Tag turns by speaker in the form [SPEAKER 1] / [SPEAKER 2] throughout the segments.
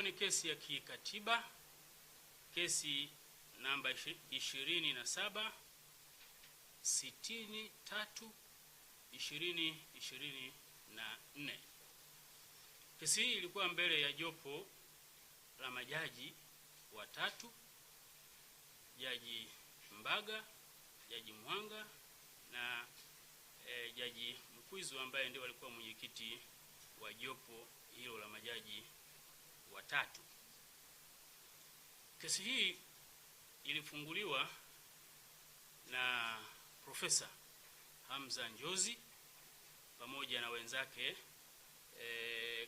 [SPEAKER 1] ilikuwa ni kesi ya kikatiba, kesi namba 2763/2024. Kesi hii ilikuwa mbele ya jopo la majaji watatu, Jaji Mbaga, Jaji Mwanga na Jaji Mkwizu ambaye ndiye alikuwa mwenyekiti wa jopo hilo la majaji watatu. Kesi hii ilifunguliwa na Profesa Hamza Njozi pamoja na wenzake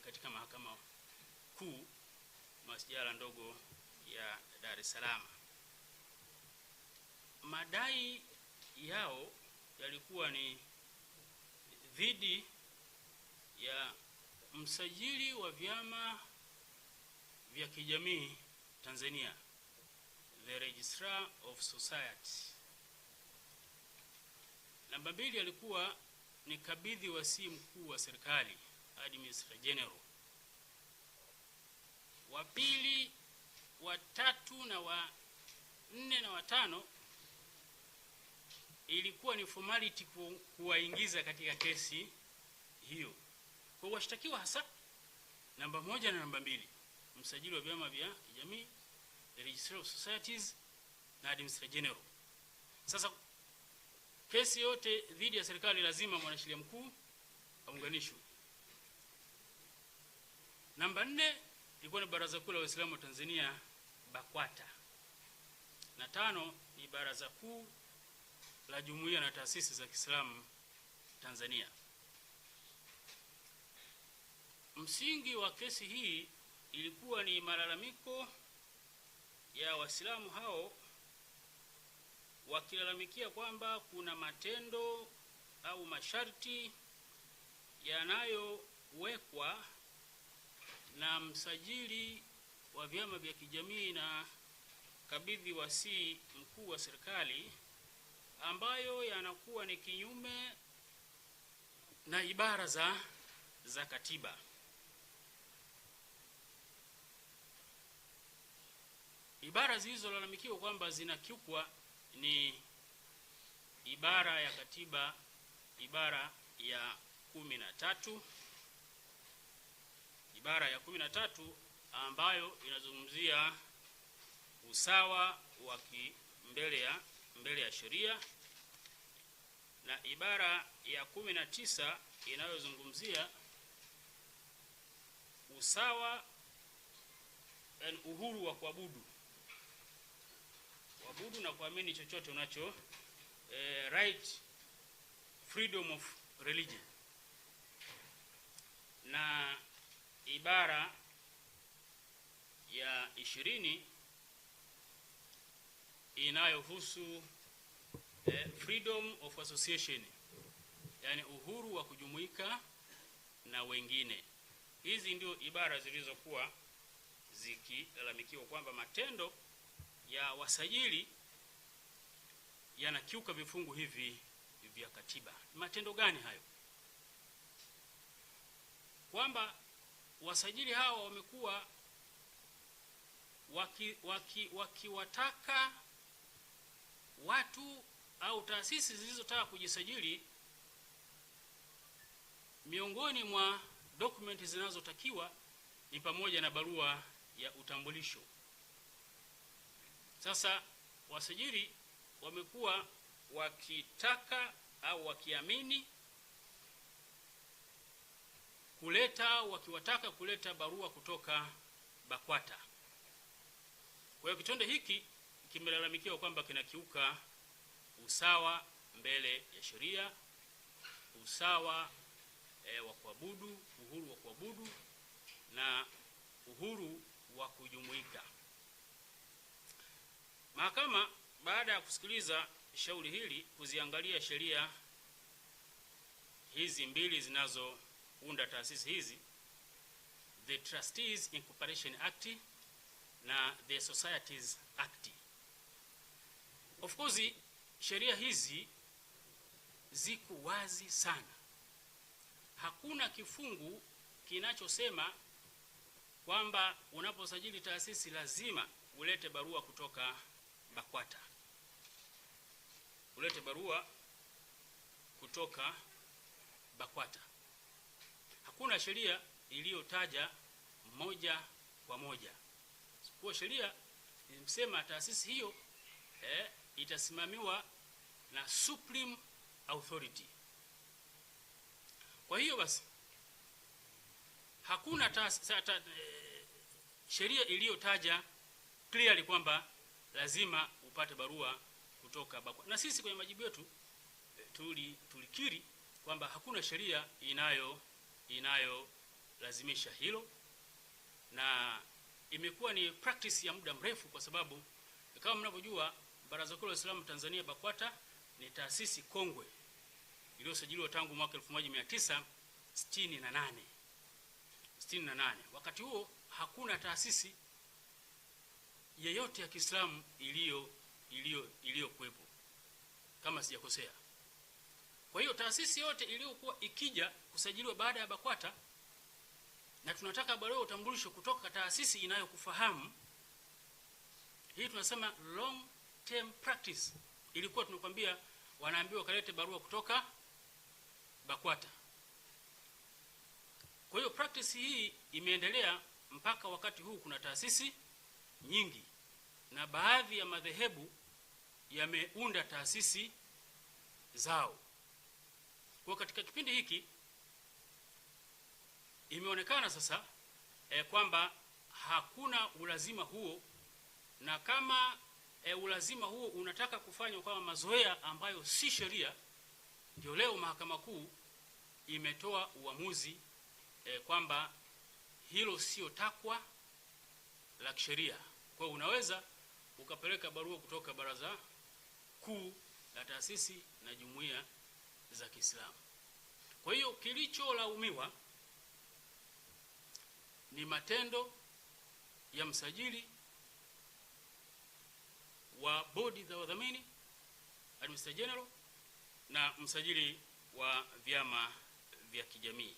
[SPEAKER 1] katika Mahakama Kuu Masjala ndogo ya Dar es Salaam. Madai yao yalikuwa ni dhidi ya msajili wa vyama vya kijamii Tanzania, the Registrar of Society. Namba 2 alikuwa ni kabidhi wasii mkuu wa serikali, Administrator General. Wa pili, wa tatu na wa 4 na wa 5 ilikuwa ni formality kuwaingiza katika kesi hiyo. Kwa washtakiwa hasa namba 1 na namba 2, msajili wa vyama vya kijamii, the Registrar of Societies na Administrator General. Sasa kesi yote dhidi ya serikali lazima mwanasheria mkuu aunganishwe. Namba 4 ilikuwa ni Baraza Kuu la Waislamu wa Tanzania, BAKWATA. Na 5 ni Baraza Kuu la Jumuiya na Taasisi za Kiislamu Tanzania. Msingi wa kesi hii ilikuwa ni malalamiko ya Waislamu hao wakilalamikia kwamba kuna matendo au masharti yanayowekwa na msajili wa vyama vya kijamii na kabidhi wasii mkuu wa serikali ambayo yanakuwa ni kinyume na ibara za katiba. Ibara zilizolalamikiwa kwamba zinakiukwa ni ibara ya katiba, ibara ya 13, ibara ya 13 ambayo inazungumzia usawa wa mbele ya sheria, na ibara ya 19 inayozungumzia usawa na uhuru wa kuabudu na kuamini chochote unacho, right, freedom of religion. Na ibara ya 20 inayohusu freedom of association, yani uhuru wa kujumuika na wengine. Hizi ndio ibara zilizokuwa zikilalamikiwa kwamba matendo ya wasajili yanakiuka vifungu hivi vya katiba. Matendo gani hayo? Kwamba wasajili hawa wamekuwa wakiwataka watu au taasisi zilizotaka kujisajili, miongoni mwa dokumenti zinazotakiwa ni pamoja na barua ya utambulisho. Sasa wasajili wamekuwa wakitaka au wakiamini wakiwataka kuleta barua kutoka BAKWATA. Kwa hiyo kitendo hiki kimelalamikiwa kwamba kinakiuka usawa mbele ya sheria, usawa wa kuabudu, uhuru wa kuabudu na uhuru wa kujumuika. Mahakama baada ya kusikiliza shauri hili, kuziangalia sheria hizi mbili zinazounda taasisi hizi, the Trustees Incorporation Act na the Societies Act. Of course sheria hizi ziko wazi sana. Hakuna kifungu kinachosema kwamba unaposajili taasisi lazima ulete barua kutoka BAKWATA. Ulete barua kutoka BAKWATA. Hakuna sheria iliyotaja moja kwa moja. Kwa sheria imesema taasisi hiyo itasimamiwa na Supreme Authority. Kwa hiyo basi hakuna sheria iliyotaja clearly kwamba lazima upate barua kutoka BAKWATA. Na sisi kwenye majibu yetu tulikiri kwamba hakuna sheria inayolazimisha hilo, na imekuwa ni practice ya muda mrefu, kwa sababu kama mnavyojua Baraza Kuu la Waislamu Tanzania BAKWATA ni taasisi kongwe iliyosajiliwa tangu mwaka 1968. Wakati huo hakuna taasisi yeyote ya Kiislamu iliyokuwepo kama sijakosea. Kwa hiyo taasisi yote iliyokuwa ikija kusajiliwa baada ya BAKWATA, na tunataka barua ya utambulisho kutoka taasisi inayokufahamu, hii tunasema long term practice. Ilikuwa tunakwambia wanaambiwa kalete barua kutoka BAKWATA. Kwa hiyo practice hii imeendelea mpaka wakati huu. Kuna taasisi nyingi na baadhi ya madhehebu yameunda taasisi zao. Kwa katika kipindi hiki imeonekana sasa kwamba hakuna ulazima huo, na kama ulazima huo unataka kufanywa kama mazoea ambayo si sheria, ndio leo Mahakama Kuu imetoa uamuzi kwamba hilo sio takwa la kisheria. Kwa unaweza ukapeleka barua kutoka Baraza Kuu la Taasisi na Jumuiya za Kiislamu. Kwa hiyo kilicholaumiwa ni matendo ya msajili wa bodi za wadhamini, Administrator General, na msajili wa vyama vya kijamii.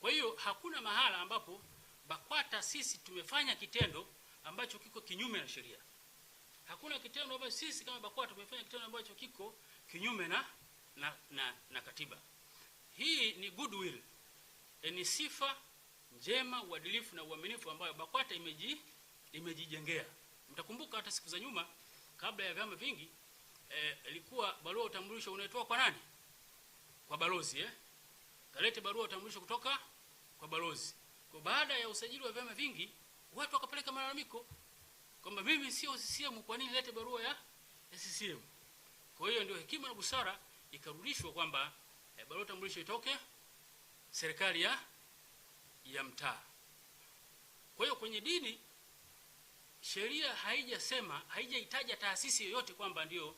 [SPEAKER 1] Kwa hiyo hakuna mahala ambapo BAKWATA sisi tumefanya kitendo ambacho kiko kinyume na sheria. Hakuna kitendo ambacho sisi kama BAKWATA tumefanya kitendo ambacho kiko kinyume na katiba. Hii ni goodwill, ni sifa njema, uadilifu na uaminifu ambayo BAKWATA imejijengea. Mtakumbuka hata siku za nyuma kabla ya vyama vingi ilikuwa barua utambulisho unaitoa kwa nani? Kwa balozi. Kalete barua utambulisho kutoka kwa balozi. Kwa baada ya usajili wa vyama vingi, watu wakapeleka malalamiko kwamba mimi sio CCM, kwa nini lete barua ya CCM? Kwa hiyo ndio hekima na busara ikarudishwa kwamba barua utambulisho itoke serikali ya mtaa. Kwa hiyo kwenye dini sheria haijaitaja taasisi yoyote kwamba ndio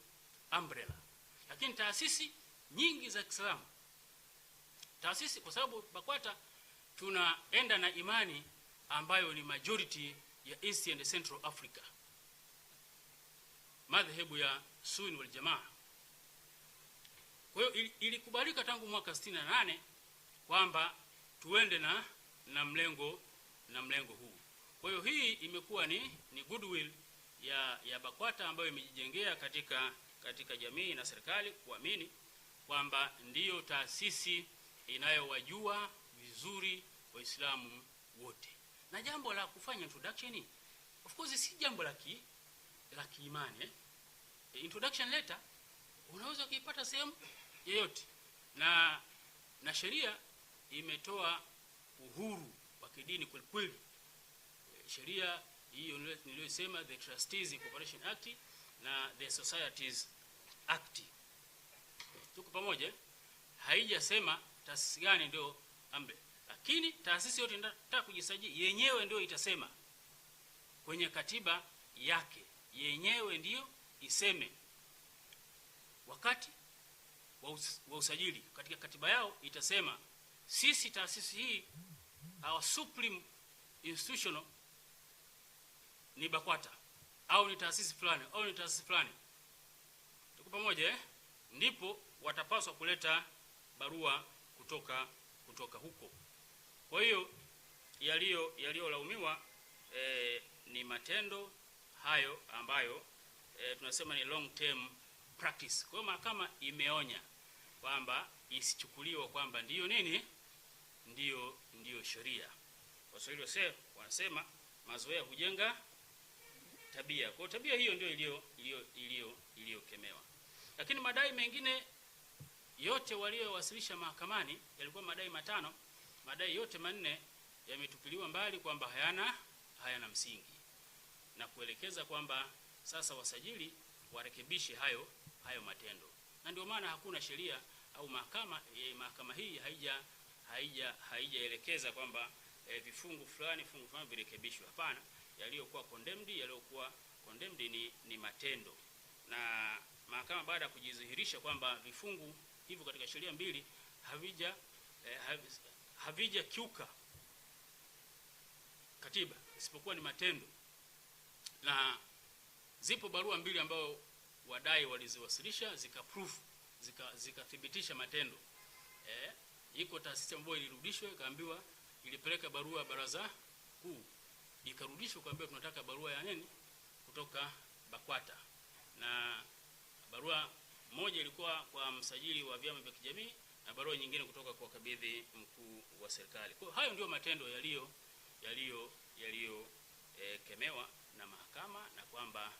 [SPEAKER 1] umbrella, lakini taasisi nyingi za Kiislamu, taasisi, kwa sababu BAKWATA tunaenda na imani ambayo ni majority ya East and Central Africa, madhehebu ya Sunni wal Jamaa. Kwa hiyo ilikubalika tangu mwaka 68 kwamba tuende na mlengo huu. Kwa hiyo hii imekuwa ni goodwill ya BAKWATA ambayo imejijengea katika jamii na serikali kuamini kwamba ndiyo taasisi inayowajua vizuri Waislamu wote. Na jambo la kufanya introduction, of course, si jambo la kiimani. Introduction letter unaweza kuipata sehemu yoyote, na sheria imetoa uhuru wa kidini kweli kweli. Sheria hiyo niliyosema, the Trustees Incorporation Act na the Societies Act, tuko pamoja, haijasema taasisi gani ndio ambe, lakini taasisi yote inataka kujisajili yenyewe ndio itasema kwenye katiba yake, yenyewe ndio iseme wakati wa usajili. Katika katiba yao itasema sisi taasisi hii, our supreme institutional ni BAKWATA au ni taasisi fulani tuko pamoja, ndipo watapaswa kuleta barua kutoka huko. Kwa hiyo yaliyolaumiwa ni matendo hayo ambayo tunasema ni long term practice. Kwa hiyo mahakama imeonya kwamba isichukuliwe kwamba ndiyo nini, ndiyo sheria. Waswahili wanasema mazoea hujenga tabia. Kwa tabia hiyo ndio iliyokemewa. Lakini madai mengine yote waliowasilisha mahakamani yalikuwa madai matano. Madai yote manne yametupiliwa mbali kwamba hayana msingi, na kuelekeza kwamba sasa wasajili warekebishe hayo matendo. Na ndio maana hakuna sheria au mahakama hii haijaelekeza kwamba vifungu fulani virekebishwe. Hapana, yaliyokuwa condemned ni matendo. Na mahakama baada ya kujidhihirisha kwamba vifungu hivyo katika sheria mbili havija kiuka katiba isipokuwa ni matendo, na zipo barua mbili ambao wadai waliziwasilisha zikathibitisha matendo. Iko taasisi ambayo ilirudishwa ikaambiwa, ilipeleka barua baraza kuu ikarudishwa kuambiwa tunataka barua ya nini kutoka BAKWATA, na barua moja ilikuwa kwa msajili wa vyama vya kijamii na barua nyingine kutoka kwa kabidhi mkuu wa serikali. Kwa hayo ndio matendo kemewa na mahakama, na kwamba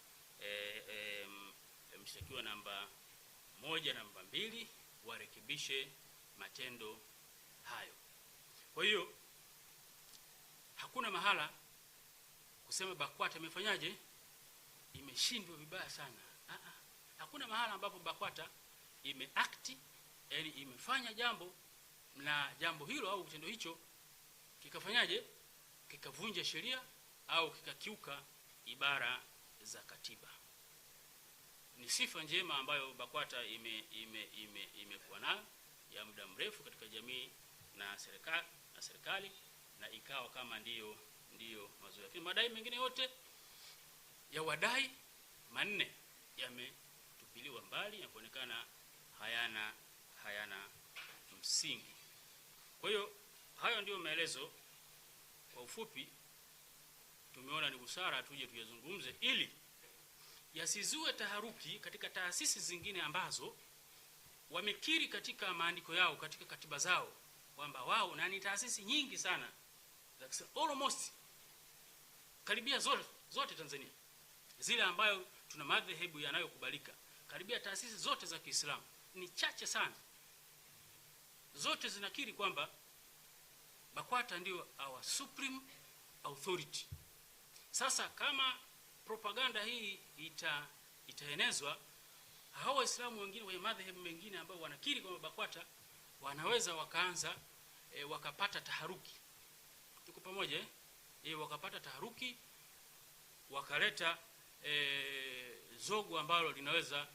[SPEAKER 1] mshtakiwa namba 1 na namba 2 warekebishe matendo hayo. Kwa hiyo hakuna mahala kusema BAKWATA imefanyaje, imeshindwa vibaya sana. Hakuna mahala ambapo BAKWATA imeakti, yani imefanya jambo na jambo hilo au kitendo hicho kikafanyaje, kikavunja sheria au kikakiuka ibara za katiba. Ni sifa njema ambayo BAKWATA imekuwa nayo ya muda mrefu katika jamii na serikali, na ikawa kama ndiyo mazoea. Lakini madai mengine yote ya wadai manne yametupiliwa mbali na kuonekana hayana msingi. Kwa hiyo hayo ndio maelezo kwa ufupi. Tumeona ni busara tuje tuyazungumze ili yasizue taharuki katika taasisi zingine ambazo wamekiri katika maandiko yao, katika katiba zao kwamba wao, na ni taasisi nyingi sana, almost karibia zote Tanzania, zile ambayo tuna madhehebu yanayokubalika, karibia taasisi zote za Kiislamu, ni chache sana, zote zinakiri kwamba BAKWATA ndio our supreme authority. Sasa kama propaganda hii itaenezwa, hao Waislamu wengine wenye madhehebu mengine ambao wanakiri kwamba BAKWATA wanaweza wakaanza wakapata taharuki. Tuko pamoja? Wakapata taharuki, wakaleta zogo ambalo linaweza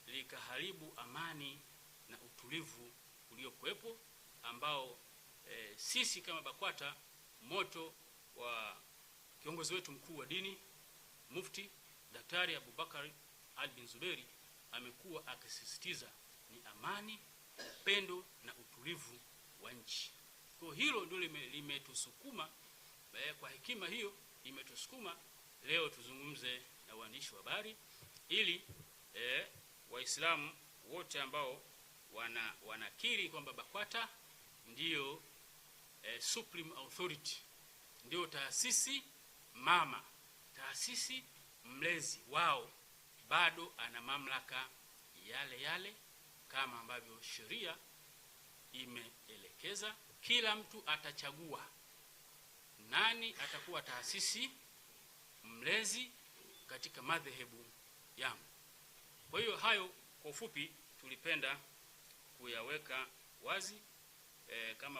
[SPEAKER 1] likaharibu amani na utulivu uliokuwepo, ambao sisi kama BAKWATA, moto wa kiongozi wetu mkuu wa dini Mufti Daktari Abubakar Ali bin Zuberi amekuwa akisisitiza ni amani, upendo na utulivu wa nchi. Kwa hilo ndio limetusukuma, kwa hekima hiyo imetusukuma leo tuzungumze na waandishi wa habari ili Waislamu wote ambao wanakiri kwamba BAKWATA ndio supreme authority, ndio taasisi mama, taasisi mlezi wao, bado ana mamlaka yale kama ambavyo sheria imeelekeza. Kila mtu atachagua nani atakuwa taasisi mlezi katika madhehebu yangu. Kwa hiyo hayo kwa ufupi tulipenda kuyaweka wazi kama